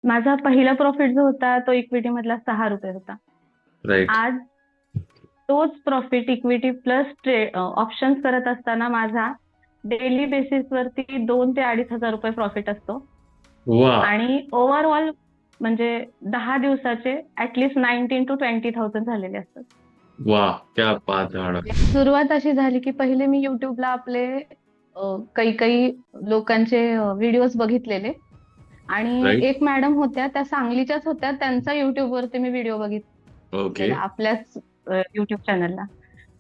माझा पहिला प्रॉफिट जो होता तो इक्विटी मधला 6 रुपये होता. राईट. आज तोच प्रॉफिट इक्विटी प्लस ऑप्शन्स करत असताना माझा डेली बेसिस वरती 2 ते 2,500 रुपये प्रॉफिट असतो. वा. आणि ओव्हरऑल म्हणजे 10 दिवसाचे ऍटलिस्ट 19 to 20,000 झालेले असतात. वा. क्या बात है मॅडम. सुरुवात अशी झाली की पहिले मी युट्यूबला आपले काही काही लोकांचे व्हिडिओज बघितलेले. आणि राईट. एक मॅडम होत्या, त्या सांगलीच्याच होत्या, त्यांचा युट्यूब वरती मी व्हिडिओ ओके. बघितलेला आपल्याच युट्यूब चॅनलला.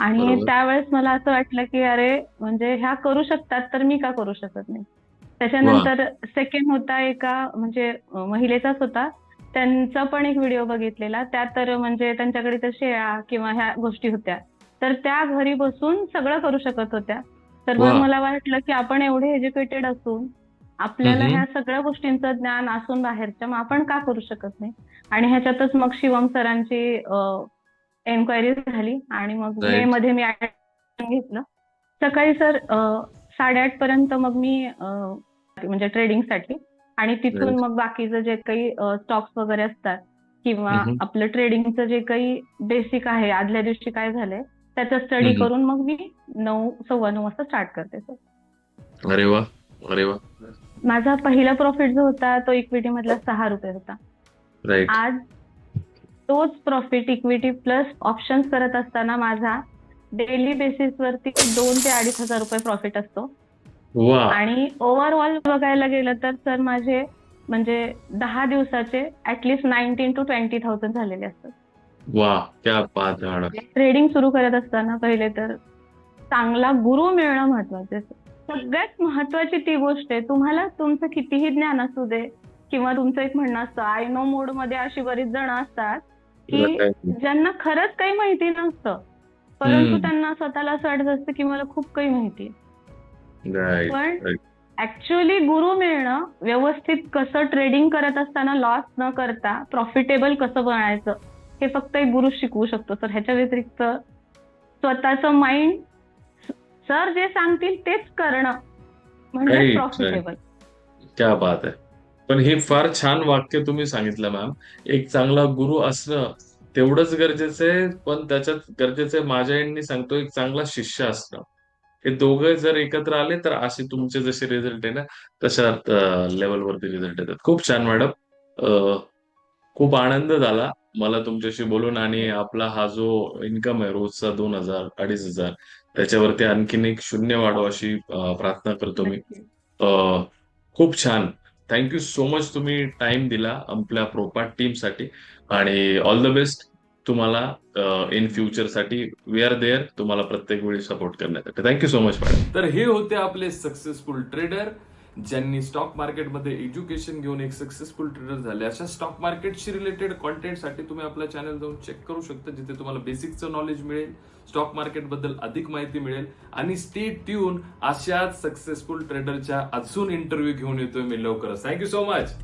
आणि बरोबर. त्यावेळेस मला असं वाटलं की अरे म्हणजे ह्या करू शकतात तर मी का करू शकत नाही. वा. त्याच्यानंतर सेकंड होता एका म्हणजे महिलेचाच होता. त्यांचा पण एक व्हिडिओ बघितलेला. त्यात तर म्हणजे त्यांच्याकडे तर शेळ्या किंवा ह्या गोष्टी होत्या. तर त्या घरी बसून सगळं करू शकत होत्या. तर मग वा. मला वाटलं की आपण एवढे एज्युकेटेड असून आपल्याला हम्म. ह्या सगळ्या गोष्टींचं ज्ञान असून बाहेरच्या मग आपण का करू शकत नाही. आणि ह्याच्यातच मग शिवम सरांची एन्क्वायरी झाली आणि मग मे राईट. मध्ये मी ऍडमिशन घेतलं. सकाळी सर 8:30 पर्यंत मग मी म्हणजे ट्रेडिंगसाठी. आणि तिथून राईट. मग बाकीचं जे काही स्टॉक्स वगैरे असतात किंवा हम्म. आपलं ट्रेडिंगचं जे काही बेसिक आहे आदल्या दिवशी काय झालंय त्याचा स्टडी हम्म. करून मग मी 9, 9:15 वाजता स्टार्ट करते सर. अरे वा. अरे वा. माझा पहिला प्रॉफिट जो होता तो इक्विटी मधला 6 रुपये होता. राईट. आज तोच प्रॉफिट इक्विटी प्लस ऑप्शन्स करत असताना माझा डेली बेसिस वरती 2 ते 2,500 रुपये प्रॉफिट असतो. वा. आणि ओव्हरऑल बघायला गेलं तर सर माझे म्हणजे 10 दिवसाचे ऍटलिस्ट 19 to 20,000 झालेले असतात. वा. क्या बात है मॅडम. ट्रेडिंग सुरू करत असताना पहिले तर चांगला गुरु मिळणं महत्वाचं आहे. सगळ्यात महत्वाची ती गोष्ट आहे. तुम्हाला तुमचं कितीही ज्ञान असू दे किंवा तुमचं एक म्हणणं असतं आय नो मोड मध्ये अशी बरीच जण असतात की राईट. ज्यांना खरंच काही माहिती नसतं, परंतु हम्म. त्यांना स्वतःला असं वाटत असतं की मला खूप काही माहिती आहे. राईट. पण राईट. ऍक्च्युअली गुरु मिळणं, व्यवस्थित कसं ट्रेडिंग करत असताना लॉस न करता प्रॉफिटेबल कसं बनायचं हे फक्त एक गुरु शिकवू शकतो सर. ह्याच्या व्यतिरिक्त स्वतःचं माइंड सर जे सांगतील तेच करणं म्हणजे राईट. राईट. प्रॉफिटेबल. क्या बात आहे. पण हे फार छान वाक्य तुम्ही सांगितलं मॅम. एक चांगला गुरु असणं तेवढंच गरजेचं आहे, पण त्याच्यात गरजेचं आहे माझ्या एंडनी सांगतो एक चांगला शिष्य असणं. हे दोघं जर एकत्र आले तर असे तुमचे जसे रिझल्ट आहे ना तशा लेवलवरती रिझल्ट येतात. खूप छान मॅडम. खूप आनंद झाला मला तुमच्याशी बोलून आणि आपला हा जो इन्कम आहे रोजचा 2,000 2,500 त्याच्यावरती आणखीन एक शून्य वाढो अशी प्रार्थना करतो मी. नक्की. अ, खूप छान. थँक यू सो मच तुम्ही टाइम दिला आपल्या प्रोपाट टीमसाठी आणि ऑल द बेस्ट तुम्हाला इन फ्युचरसाठी. वी आर देअर तुम्हाला प्रत्येक वेळी सपोर्ट करण्यासाठी. Thank you so much madam. तर हे होते आपले सक्सेसफुल ट्रेडर ज्यांनी स्टॉक मार्केटमध्ये एज्युकेशन घेऊन एक सक्सेसफुल ट्रेडर झाले. अशा स्टॉक मार्केटशी रिलेटेड कॉन्टेंटसाठी तुम्ही आपला चॅनल जाऊन चेक करू शकता, जिथे तुम्हाला बेसिकचं नॉलेज मिळेल, स्टॉक मार्केटबद्दल अधिक माहिती मिळेल. आणि स्टे ट्यून, अशाच सक्सेसफुल ट्रेडरच्या अजून इंटरव्ह्यू घेऊन येतोय मी लवकरच. Thank you so much.